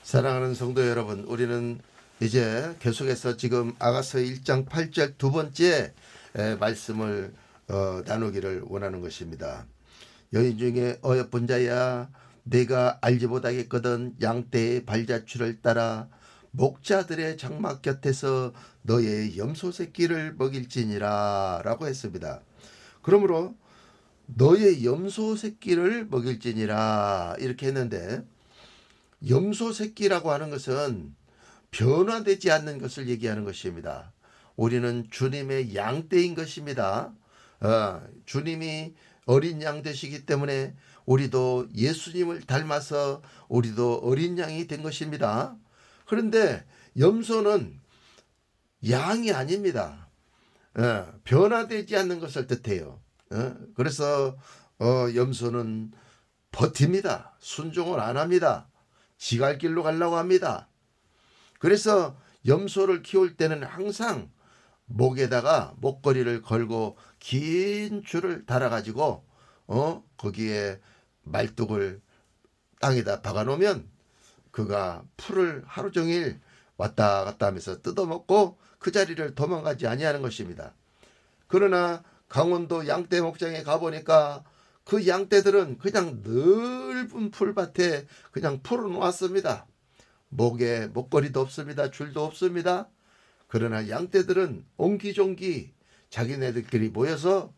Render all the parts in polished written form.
사랑하는 성도 여러분, 우리는 이제 계속해서 지금 아가서 1장 8절 두 번째 말씀을 나누기를 원하는 것입니다. 여인 중에 어여쁜 자야, 내가 알지 못하겠거든 양떼의 발자취를 따라 목자들의 장막 곁에서 너의 염소 새끼를 먹일지니라 라고 했습니다. 그러므로 너의 염소 새끼를 먹일지니라 이렇게 했는데, 염소 새끼라고 하는 것은 변화되지 않는 것을 얘기하는 것입니다. 우리는 주님의 양떼인 것입니다. 주님이 어린 양 되시기 때문에 우리도 예수님을 닮아서 우리도 어린 양이 된 것입니다. 그런데 염소는 양이 아닙니다. 변화되지 않는 것을 뜻해요. 그래서 염소는 버팁니다. 순종을 안 합니다. 지갈 길로 가려고 합니다. 그래서 염소를 키울 때는 항상 목에다가 목걸이를 걸고 긴 줄을 달아가지고 거기에 말뚝을 땅에다 박아놓으면 그가 풀을 하루 종일 왔다 갔다 하면서 뜯어먹고 그 자리를 도망가지 아니하는 것입니다. 그러나 강원도 양떼 목장에 가보니까 그 양떼들은 그냥 넓은 풀밭에 그냥 풀어놓았습니다. 목에 목걸이도 없습니다. 줄도 없습니다. 그러나 양떼들은 옹기종기 자기네들끼리 모여서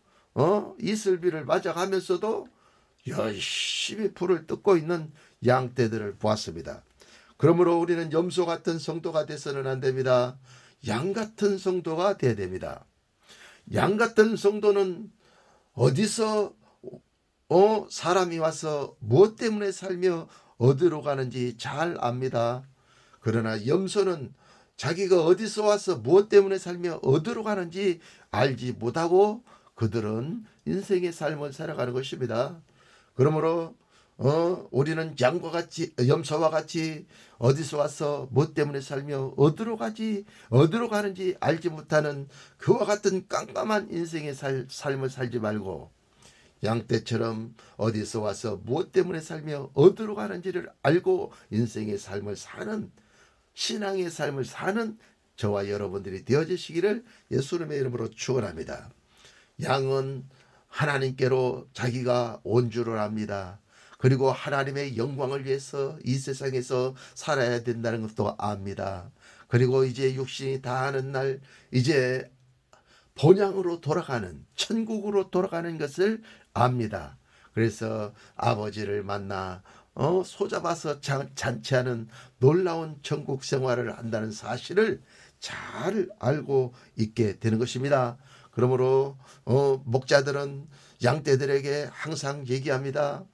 이슬비를 맞아가면서도 열심히 풀을 뜯고 있는 양떼들을 보았습니다. 그러므로 우리는 염소 같은 성도가 돼서는 안 됩니다. 양 같은 성도가 돼야 됩니다. 양 같은 성도는 어디서 사람이 와서 무엇 때문에 살며 어디로 가는지 잘 압니다. 그러나 염소는 자기가 어디서 와서 무엇 때문에 살며 어디로 가는지 알지 못하고 그들은 인생의 삶을 살아가는 것입니다. 그러므로 우리는 양과 같이, 염소와 같이 어디서 와서 무엇 때문에 살며 어디로 가는지 알지 못하는 그와 같은 깜깜한 인생의 삶을 살지 말고 양떼처럼 어디서 와서 무엇 때문에 살며 어디로 가는지를 알고 인생의 삶을 사는, 신앙의 삶을 사는 저와 여러분들이 되어지시기를 예수님의 이름으로 축원합니다. 양은 하나님께로 자기가 온 줄을 압니다. 그리고 하나님의 영광을 위해서 이 세상에서 살아야 된다는 것도 압니다. 그리고 이제 육신이 다하는 날 이제 본향으로 돌아가는, 천국으로 돌아가는 것을 압니다. 그래서 아버지를 만나 소잡아서 잔치하는 놀라운 천국 생활을 한다는 사실을 잘 알고 있게 되는 것입니다. 그러므로 목자들은 양떼들에게 항상 얘기합니다.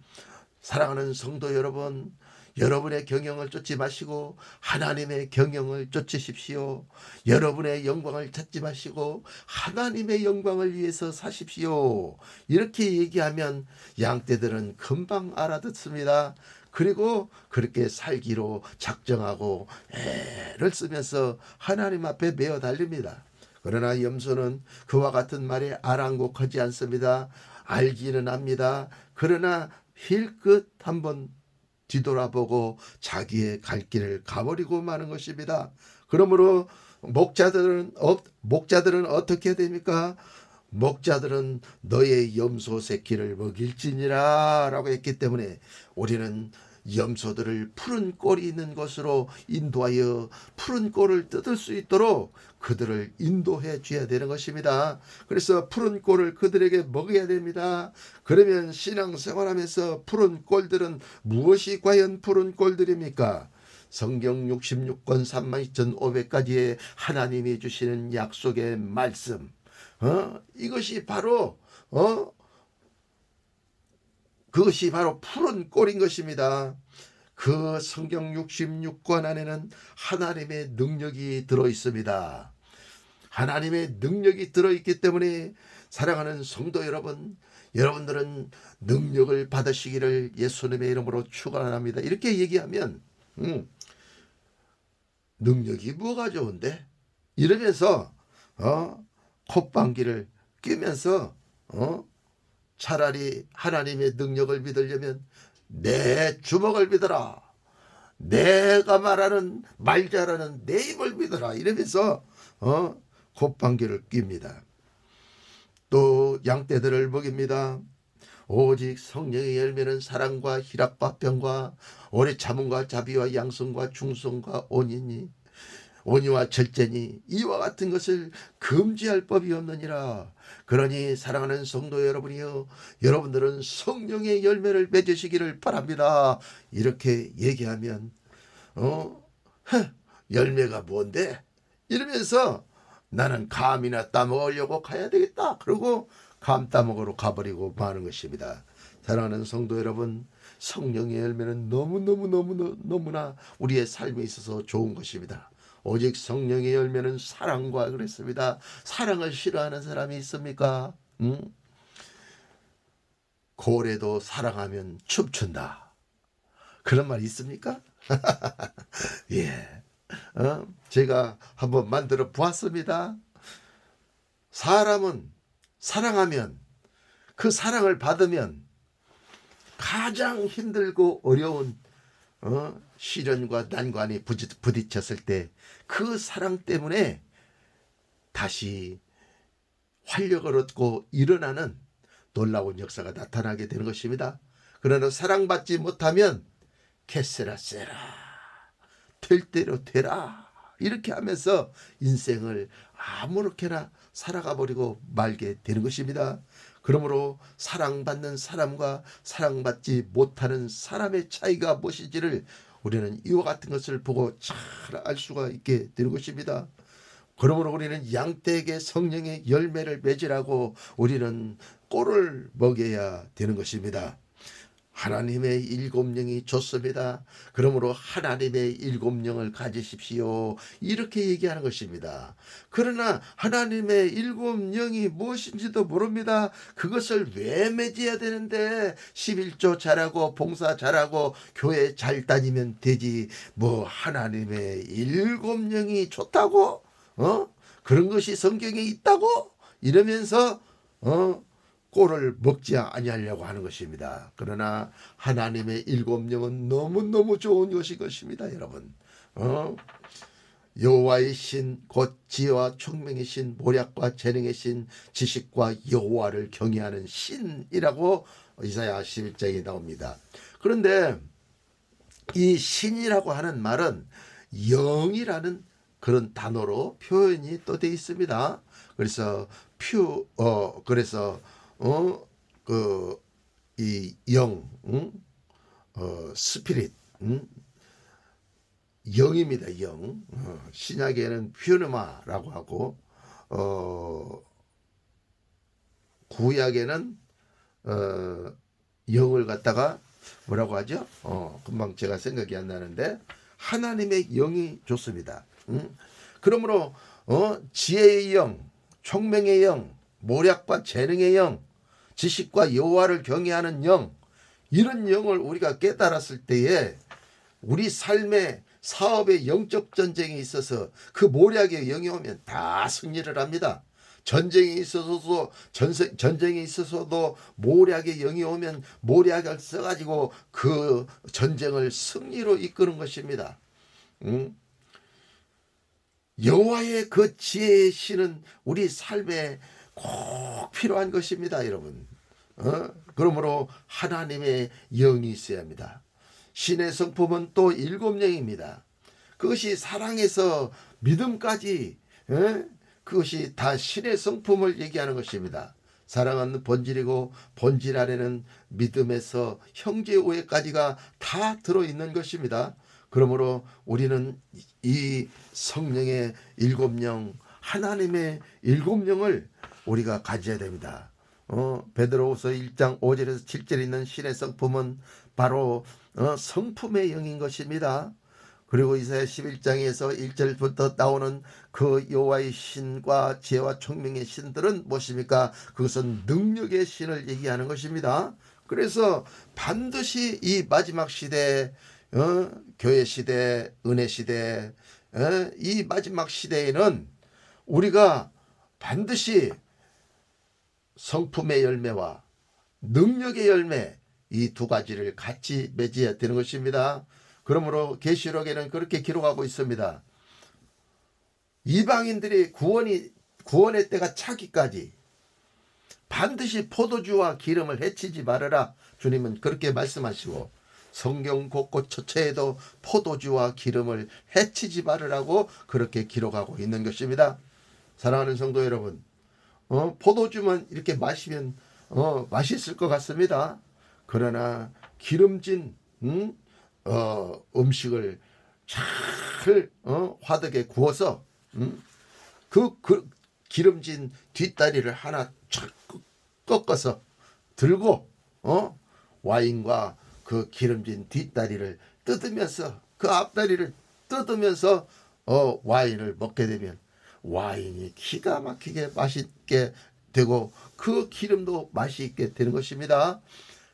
사랑하는 성도 여러분, 여러분의 경영을 쫓지 마시고 하나님의 경영을 쫓으십시오. 여러분의 영광을 찾지 마시고 하나님의 영광을 위해서 사십시오. 이렇게 얘기하면 양떼들은 금방 알아듣습니다. 그리고 그렇게 살기로 작정하고 애를 쓰면서 하나님 앞에 메어 달립니다. 그러나 염소는 그와 같은 말에 아랑곳하지 않습니다. 알기는 합니다. 그러나 힐끗 한번 뒤돌아보고 자기의 갈 길을 가버리고 마는 것입니다. 그러므로 목자들은 어떻게 됩니까? 목자들은 너의 염소 새끼를 먹일지니라 라고 했기 때문에 우리는 염소들을 푸른 꼴이 있는 것으로 인도하여 푸른 꼴을 뜯을 수 있도록 그들을 인도해 줘야 되는 것입니다. 그래서 푸른 꼴을 그들에게 먹여야 됩니다. 그러면 신앙생활하면서 푸른 꼴들은 무엇이 과연 푸른 꼴들입니까? 성경 66권 32,500가지의 하나님이 주시는 약속의 말씀, 이것이 바로 그것이 바로 푸른 꼴인 것입니다. 그 성경 66권 안에는 하나님의 능력이 들어 있습니다. 하나님의 능력이 들어 있기 때문에 사랑하는 성도 여러분, 여러분들은 능력을 받으시기를 예수님의 이름으로 축원합니다. 이렇게 얘기하면 능력이 뭐가 좋은데? 이러면서 콧방귀를 뀌면서 차라리 하나님의 능력을 믿으려면 내 주먹을 믿어라. 내가 말하는 말 잘하는 내 입을 믿어라 이러면서 콧방귀를 낍니다. 또 양떼들을 먹입니다. 오직 성령의 열매는 사랑과 희락과 평과 오래 참음과 자비와 양성과 충성과 온유와 절제니 이와 같은 것을 금지할 법이 없느니라. 그러니 사랑하는 성도 여러분이여, 여러분들은 성령의 열매를 맺으시기를 바랍니다. 이렇게 얘기하면 열매가 뭔데? 이러면서 나는 감이나 따먹으려고 가야 되겠다. 그러고 감 따먹으러 가버리고 마는 것입니다. 사랑하는 성도 여러분, 성령의 열매는 너무나 우리의 삶에 있어서 좋은 것입니다. 오직 성령의 열매는 사랑과 그랬습니다. 사랑을 싫어하는 사람이 있습니까? 고래도 사랑하면 춤춘다. 그런 말 있습니까? 예. 제가 한번 만들어 보았습니다. 사람은 사랑하면, 그 사랑을 받으면 가장 힘들고 어려운 시련과 난관에 부딪혔을 때 그 사랑 때문에 다시 활력을 얻고 일어나는 놀라운 역사가 나타나게 되는 것입니다. 그러나 사랑받지 못하면 캐세라세라, 될 대로 되라, 이렇게 하면서 인생을 아무렇게나 살아가 버리고 말게 되는 것입니다. 그러므로 사랑받는 사람과 사랑받지 못하는 사람의 차이가 무엇인지를 우리는 이와 같은 것을 보고 잘 알 수가 있게 되는 것입니다. 그러므로 우리는 양떼에게 성령의 열매를 맺으라고 우리는 꼴을 먹여야 되는 것입니다. 하나님의 일곱 영이 좋습니다. 그러므로 하나님의 일곱 영을 가지십시오. 이렇게 얘기하는 것입니다. 그러나 하나님의 일곱 영이 무엇인지도 모릅니다. 그것을 왜 맺어야 되는데 11조 잘하고 봉사 잘하고 교회 잘 다니면 되지. 뭐 하나님의 일곱 영이 좋다고? 그런 것이 성경에 있다고? 이러면서 꼴을 먹지 아니하려고 하는 것입니다. 그러나 하나님의 일곱 영은 너무너무 좋은 것입니다, 여러분. 여호와의 신, 곧 지혜와 총명의 신, 모략과 재능의 신, 지식과 여호와를 경외하는 신이라고 이사야 11장에 나옵니다. 그런데 이 신이라고 하는 말은 영이라는 그런 단어로 표현이 또 되어 있습니다. 그래서 이 영, 스피릿, 영입니다. 영. 신약에는 퓨누마라고 하고, 구약에는 영을 갖다가 뭐라고 하죠? 금방 제가 생각이 안 나는데 하나님의 영이 좋습니다. 그러므로 지혜의 영, 총명의 영, 모략과 재능의 영, 지식과 여호와를 경외하는 영, 이런 영을 우리가 깨달았을 때에 우리 삶의 사업의 영적 전쟁에 있어서 그 모략의 영이 오면 다 승리를 합니다. 전쟁에 있어서도 모략의 영이 오면 모략을 써가지고 그 전쟁을 승리로 이끄는 것입니다. 여호와의 그 지혜의 신은 우리 삶에 꼭 필요한 것입니다, 여러분. 그러므로 하나님의 영이 있어야 합니다. 신의 성품은 또 일곱 영입니다. 그것이 사랑에서 믿음까지, 그것이 다 신의 성품을 얘기하는 것입니다. 사랑은 본질이고 본질 안에는 믿음에서 형제 오해까지가 다 들어있는 것입니다. 그러므로 우리는 이 성령의 일곱 영, 하나님의 일곱 영을 우리가 가져야 됩니다. 베드로후서 1장 5절에서 7절에 있는 신의 성품은 바로 성품의 영인 것입니다. 그리고 이사야 11장에서 1절부터 나오는 그 여호와의 신과 지혜와 총명의 신들은 무엇입니까? 그것은 능력의 신을 얘기하는 것입니다. 그래서 반드시 이 마지막 시대, 교회 시대, 은혜 시대, 이 마지막 시대에는 우리가 반드시 성품의 열매와 능력의 열매, 이 두 가지를 같이 맺어야 되는 것입니다. 그러므로 계시록에는 그렇게 기록하고 있습니다. 이방인들이 구원의 때가 차기까지 반드시 포도주와 기름을 해치지 말아라. 주님은 그렇게 말씀하시고 성경 곳곳 처처에도 포도주와 기름을 해치지 말으라고 그렇게 기록하고 있는 것입니다. 사랑하는 성도 여러분, 포도주만 이렇게 마시면 맛있을 것 같습니다. 그러나 기름진 음식을 잘 화덕에 구워서 그 기름진 뒷다리를 하나 쫙 꺾어서 들고 와인과 그 기름진 뒷다리를 뜯으면서 그 앞다리를 뜯으면서 와인을 먹게 되면 와인이 기가 막히게 맛있게 되고 그 기름도 맛이 있게 되는 것입니다.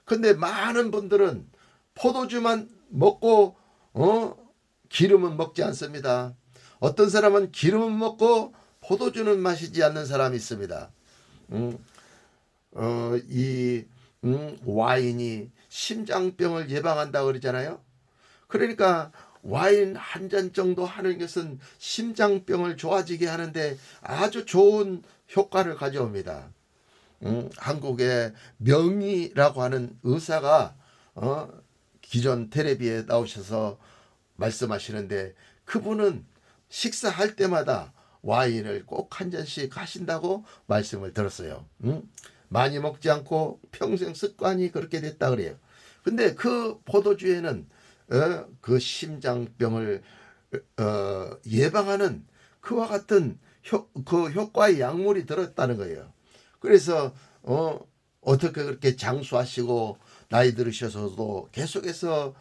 근데 많은 분들은 포도주만 먹고 기름은 먹지 않습니다. 어떤 사람은 기름은 먹고 포도주는 마시지 않는 사람이 있습니다. 와인이 심장병을 예방한다 그러잖아요. 그러니까 와인 한 잔 정도 하는 것은 심장병을 좋아지게 하는데 아주 좋은 효과를 가져옵니다. 한국의 명의라고 하는 의사가 기존 텔레비에 나오셔서 말씀하시는데 그분은 식사할 때마다 와인을 꼭 한 잔씩 하신다고 말씀을 들었어요. 많이 먹지 않고 평생 습관이 그렇게 됐다 그래요. 근데 그 포도주에는 그 심장병을 예방하는 그와 같은 그 효과의 약물이 들었다는 거예요. 그래서 어떻게 그렇게 장수하시고 나이 들으셔서도 계속해서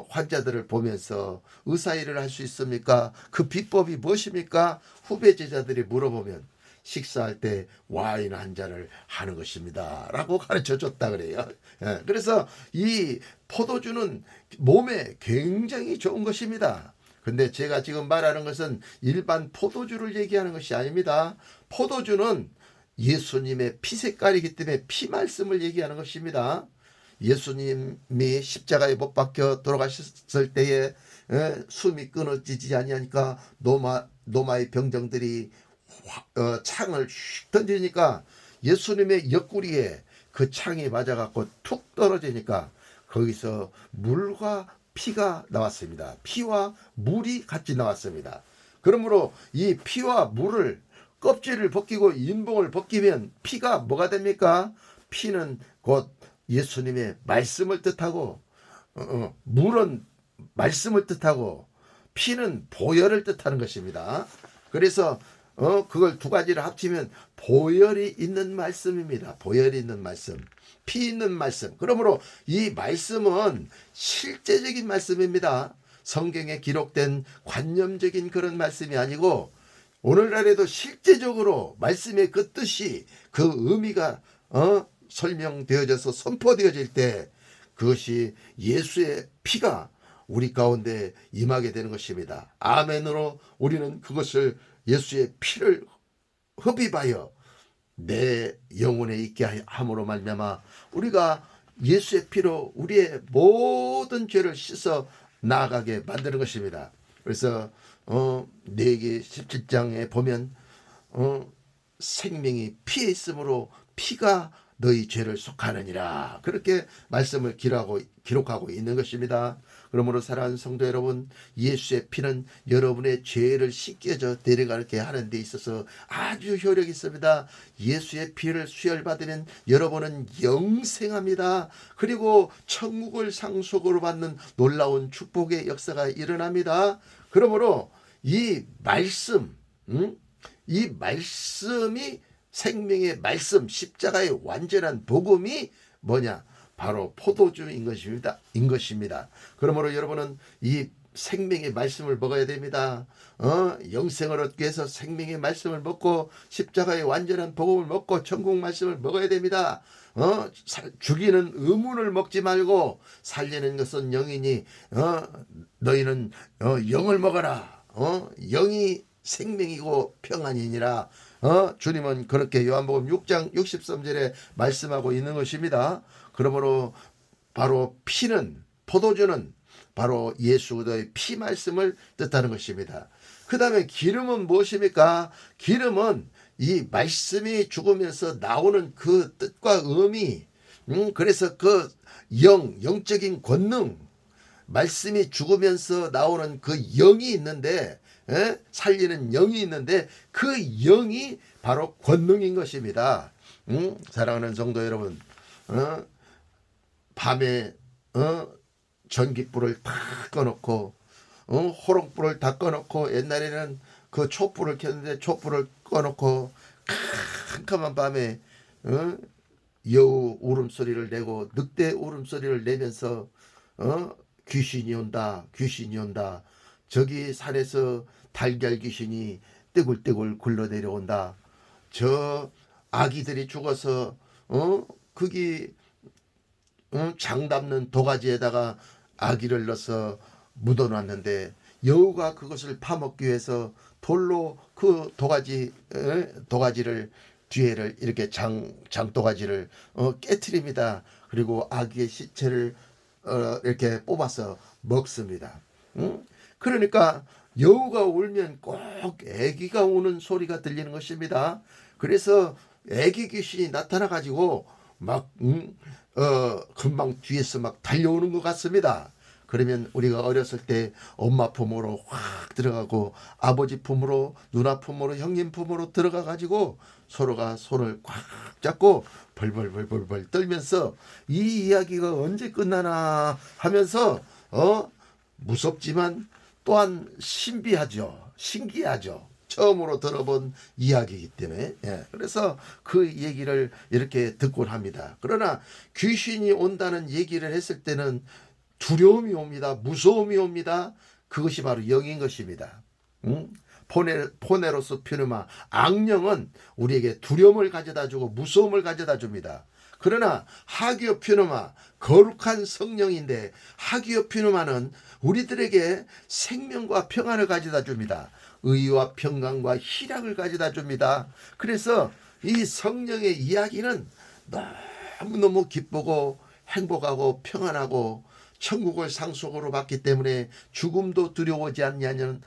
환자들을 보면서 의사 일을 할 수 있습니까? 그 비법이 무엇입니까? 후배 제자들이 물어보면 식사할 때 와인 한 잔을 하는 것입니다 라고 가르쳐 줬다 그래요. 그래서 이 포도주는 몸에 굉장히 좋은 것입니다. 근데 제가 지금 말하는 것은 일반 포도주를 얘기하는 것이 아닙니다. 포도주는 예수님의 피 색깔이기 때문에 피 말씀을 얘기하는 것입니다. 예수님이 십자가에 못 박혀 돌아가셨을 때에 숨이 끊어지지 아니하니까 노마의 병정들이 창을 휙 던지니까 예수님의 옆구리에 그 창이 맞아갖고 툭 떨어지니까 거기서 물과 피가 나왔습니다. 피와 물이 같이 나왔습니다. 그러므로 이 피와 물을 껍질을 벗기고 인봉을 벗기면 피가 뭐가 됩니까? 피는 곧 예수님의 말씀을 뜻하고 물은 말씀을 뜻하고 피는 보혈을 뜻하는 것입니다. 그래서 그걸 두 가지를 합치면 보혈이 있는 말씀입니다. 보혈이 있는 말씀, 피 있는 말씀. 그러므로 이 말씀은 실제적인 말씀입니다. 성경에 기록된 관념적인 그런 말씀이 아니고 오늘날에도 실제적으로 말씀의 그 뜻이 그 의미가 설명되어져서 선포되어질 때 그것이 예수의 피가 우리 가운데 임하게 되는 것입니다. 아멘으로 우리는 그것을 예수의 피를 흡입하여 내 영혼에 있게 함으로 말미암아 우리가 예수의 피로 우리의 모든 죄를 씻어 나아가게 만드는 것입니다. 그래서 레위기 17장에 보면 생명이 피에 있으므로 피가 너희 죄를 속하느니라 그렇게 말씀을 기록하고 있는 것입니다. 그러므로 사랑하는 성도 여러분, 예수의 피는 여러분의 죄를 씻겨져 데려가게 하는 데 있어서 아주 효력이 있습니다. 예수의 피를 수혈받으면 여러분은 영생합니다. 그리고 천국을 상속으로 받는 놀라운 축복의 역사가 일어납니다. 그러므로 이 말씀이 생명의 말씀, 십자가의 완전한 복음이 뭐냐? 바로 포도주인 것입니다. 그러므로 여러분은 이 생명의 말씀을 먹어야 됩니다. 영생을 얻기 위해서 생명의 말씀을 먹고 십자가의 완전한 복음을 먹고 천국 말씀을 먹어야 됩니다. 죽이는 의문을 먹지 말고 살리는 것은 영이니 너희는 영을 먹어라. 영이 생명이고 평안이니라. 주님은 그렇게 요한복음 6장 63절에 말씀하고 있는 것입니다. 그러므로 바로 피는 포도주는 바로 예수의 피 말씀을 뜻하는 것입니다. 그 다음에 기름은 무엇입니까? 기름은 이 말씀이 죽으면서 나오는 그 뜻과 의미, 그래서 그 영적인 권능, 말씀이 죽으면서 나오는 그 영이 있는데, 살리는 영이 있는데 그 영이 바로 권능인 것입니다. 사랑하는 성도 여러분, 밤에 전기불을 다 꺼놓고 호롱불을 다 꺼놓고, 옛날에는 그 촛불을 켰는데 촛불을 꺼놓고 캄캄한 밤에 여우 울음소리를 내고 늑대 울음소리를 내면서 귀신이 온다, 귀신이 온다, 저기 산에서 달걀 귀신이 떼굴떼굴 굴러 내려온다, 저 아기들이 죽어서 거기 장 담는 도가지에다가 아기를 넣어서 묻어놨는데 여우가 그것을 파먹기 위해서 돌로 그 도가지를 뒤에를 이렇게 장도가지를 깨트립니다. 그리고 아기의 시체를 이렇게 뽑아서 먹습니다. 그러니까 여우가 울면 꼭 아기가 우는 소리가 들리는 것입니다. 그래서 아기 귀신이 나타나 가지고 막 금방 뒤에서 막 달려오는 것 같습니다. 그러면 우리가 어렸을 때 엄마 품으로 확 들어가고 아버지 품으로, 누나 품으로, 형님 품으로 들어가 가지고 서로가 손을 꽉 잡고 벌벌벌벌 떨면서 이 이야기가 언제 끝나나 하면서 무섭지만 또한 신비하죠. 신기하죠. 처음으로 들어본 이야기이기 때문에. 그래서 그 얘기를 이렇게 듣곤 합니다. 그러나 귀신이 온다는 얘기를 했을 때는 두려움이 옵니다. 무서움이 옵니다. 그것이 바로 영인 것입니다. 포네로스 퓨누마, 악령은 우리에게 두려움을 가져다주고 무서움을 가져다줍니다. 그러나 하기오 퓨누마, 거룩한 성령인데 하기오 퓨누마는 우리들에게 생명과 평안을 가져다줍니다. 의와 평강과 희락을 가져다줍니다. 그래서 이 성령의 이야기는 너무너무 기쁘고 행복하고 평안하고 천국을 상속으로 받기 때문에 죽음도 두려워하지 아니하는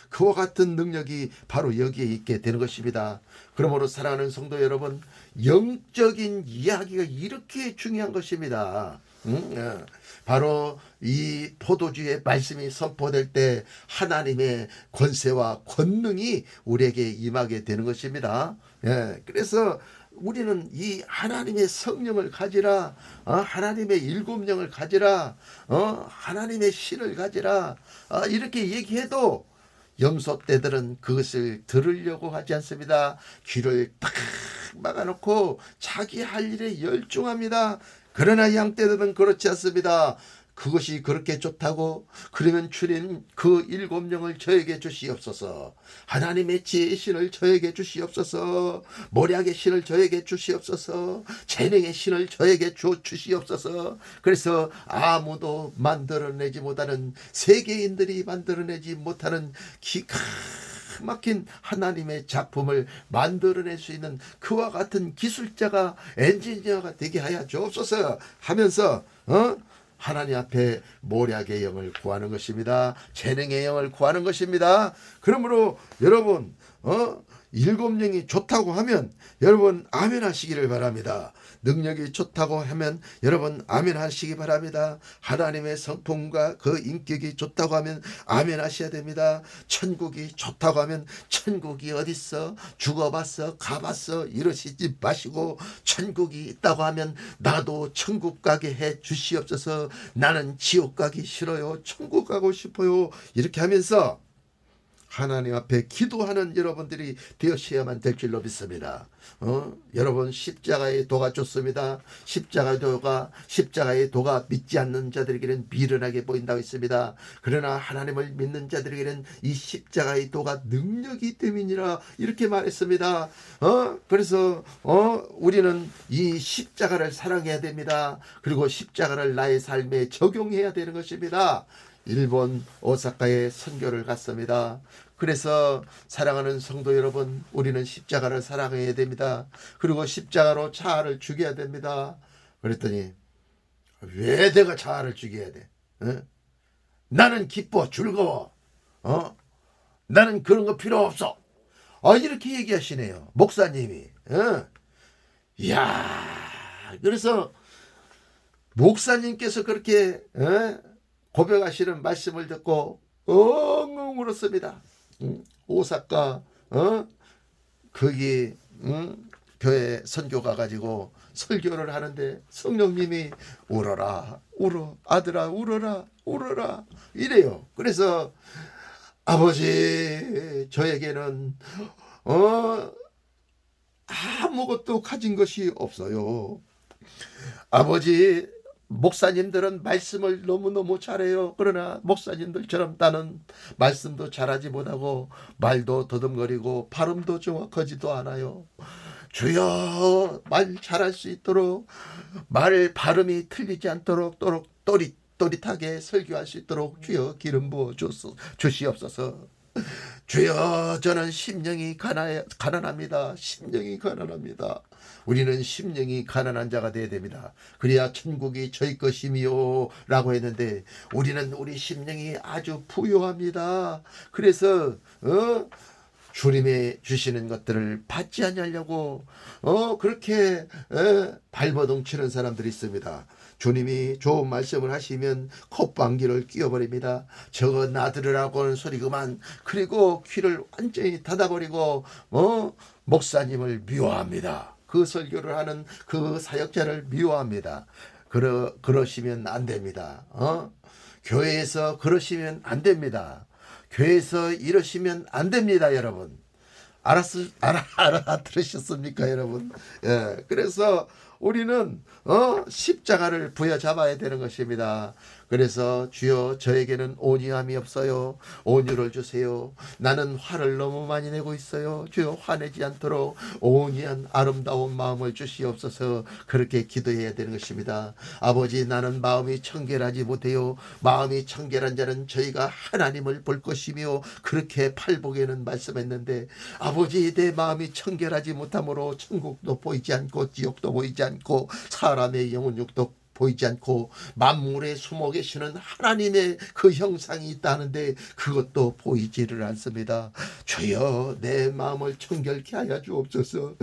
그와 같은 능력이 바로 여기에 있게 되는 것입니다. 그러므로 사랑하는 성도 여러분, 영적인 이야기가 이렇게 중요한 것입니다. 바로 이 포도주의 말씀이 선포될 때 하나님의 권세와 권능이 우리에게 임하게 되는 것입니다. 그래서 우리는 이 하나님의 성령을 가지라, 하나님의 일곱 영을 가지라, 하나님의 신을 가지라, 이렇게 얘기해도 염소떼들은 그것을 들으려고 하지 않습니다. 귀를 딱 막아놓고 자기 할 일에 열중합니다. 그러나 양떼들은 그렇지 않습니다. 그것이 그렇게 좋다고, 그러면 주님 그 일곱 영을 저에게 주시옵소서, 하나님의 지혜의 신을 저에게 주시옵소서, 모략의 신을 저에게 주시옵소서, 재능의 신을 저에게 주시옵소서. 그래서 아무도 만들어내지 못하는, 세계인들이 만들어내지 못하는 기가 막힌 하나님의 작품을 만들어낼 수 있는 그와 같은 기술자가, 엔지니어가 되게 하여 주옵소서 하면서 하나님 앞에 모략의 영을 구하는 것입니다. 재능의 영을 구하는 것입니다. 그러므로 여러분 일곱 영이 좋다고 하면 여러분 아멘 하시기를 바랍니다. 능력이 좋다고 하면 여러분 아멘 하시기 바랍니다. 하나님의 성품과 그 인격이 좋다고 하면 아멘 하셔야 됩니다. 천국이 좋다고 하면 천국이 어딨어? 죽어봤어? 가봤어? 이러시지 마시고, 천국이 있다고 하면 나도 천국 가게 해 주시옵소서, 나는 지옥 가기 싫어요, 천국 가고 싶어요, 이렇게 하면서 하나님 앞에 기도하는 여러분들이 되어셔야만 될 줄로 믿습니다. 여러분, 십자가의 도가 좋습니다. 십자가의 도가 믿지 않는 자들에게는 미련하게 보인다고 했습니다. 그러나 하나님을 믿는 자들에게는 이 십자가의 도가 능력이 됨이니라, 이렇게 말했습니다. 그래서 우리는 이 십자가를 사랑해야 됩니다. 그리고 십자가를 나의 삶에 적용해야 되는 것입니다. 일본 오사카에 선교를 갔습니다. 그래서 사랑하는 성도 여러분, 우리는 십자가를 사랑해야 됩니다. 그리고 십자가로 자아를 죽여야 됩니다. 그랬더니 왜 내가 자아를 죽여야 돼? 어? 나는 기뻐 즐거워. 나는 그런 거 필요 없어. 이렇게 얘기하시네요. 목사님이. 이야, 그래서 목사님께서 그렇게 고백하시는 말씀을 듣고 엉엉 울었습니다. 오사카 거기 교회 선교 가가지고 설교를 하는데 성령님이 울어라 울어 아들아 울어라 울어라 이래요. 그래서 아버지 저에게는 아무것도 가진 것이 없어요. 아버지 목사님들은 말씀을 너무너무 잘해요. 그러나 목사님들처럼 나는 말씀도 잘하지 못하고 말도 더듬거리고 발음도 정확하지도 않아요. 주여 말 잘할 수 있도록 말 발음이 틀리지 않도록 또릿또릿하게 설교할 수 있도록 주여 기름 부어 주시옵소서. 주여 저는 심령이 가난합니다. 심령이 가난합니다. 우리는 심령이 가난한 자가 되어야 됩니다. 그래야 천국이 저희 것이미요 라고 했는데 우리는 우리 심령이 아주 부유합니다. 그래서 주님의 주시는 것들을 받지 않으려고 그렇게 발버둥 치는 사람들이 있습니다. 주님이 좋은 말씀을 하시면 콧방귀를 끼워버립니다. 저거 나들으라고 하는 소리 그만. 그리고 귀를 완전히 닫아버리고 목사님을 미워합니다. 그 설교를 하는 그 사역자를 미워합니다. 그러시면 안 됩니다. 교회에서 그러시면 안 됩니다. 교회에서 이러시면 안 됩니다, 여러분. 알아들으셨습니까, 여러분? 예, 그래서 우리는 십자가를 부여잡아야 되는 것입니다. 그래서 주여 저에게는 온유함이 없어요. 온유를 주세요. 나는 화를 너무 많이 내고 있어요. 주여 화내지 않도록 온유한 아름다운 마음을 주시옵소서. 그렇게 기도해야 되는 것입니다. 아버지 나는 마음이 청결하지 못해요. 마음이 청결한 자는 저희가 하나님을 볼 것이며 그렇게 팔복에는 말씀했는데 아버지 내 마음이 청결하지 못함으로 천국도 보이지 않고 지옥도 보이지 않고 사람의 영혼 육도 보이지 않고 만물에 숨어 계시는 하나님의 그 형상이 있다는데 그것도 보이지를 않습니다. 주여 내 마음을 청결케 하여 주옵소서.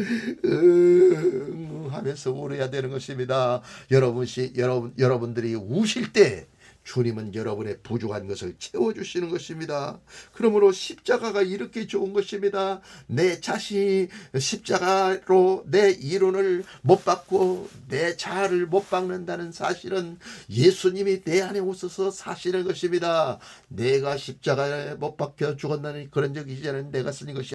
하면서 울어야 되는 것입니다. 여러분들이 우실 때 주님은 여러분의 부족한 것을 채워주시는 것입니다. 그러므로 십자가가 이렇게 좋은 것입니다. 내 자신이 십자가로 내 이론을 못 받고 내 자아를 못 박는다는 사실은 예수님이 내 안에 오셔서 사시는 것입니다. 내가 십자가에 못 박혀 죽었다는 그런 적이 이제는 내가 쓰는 것이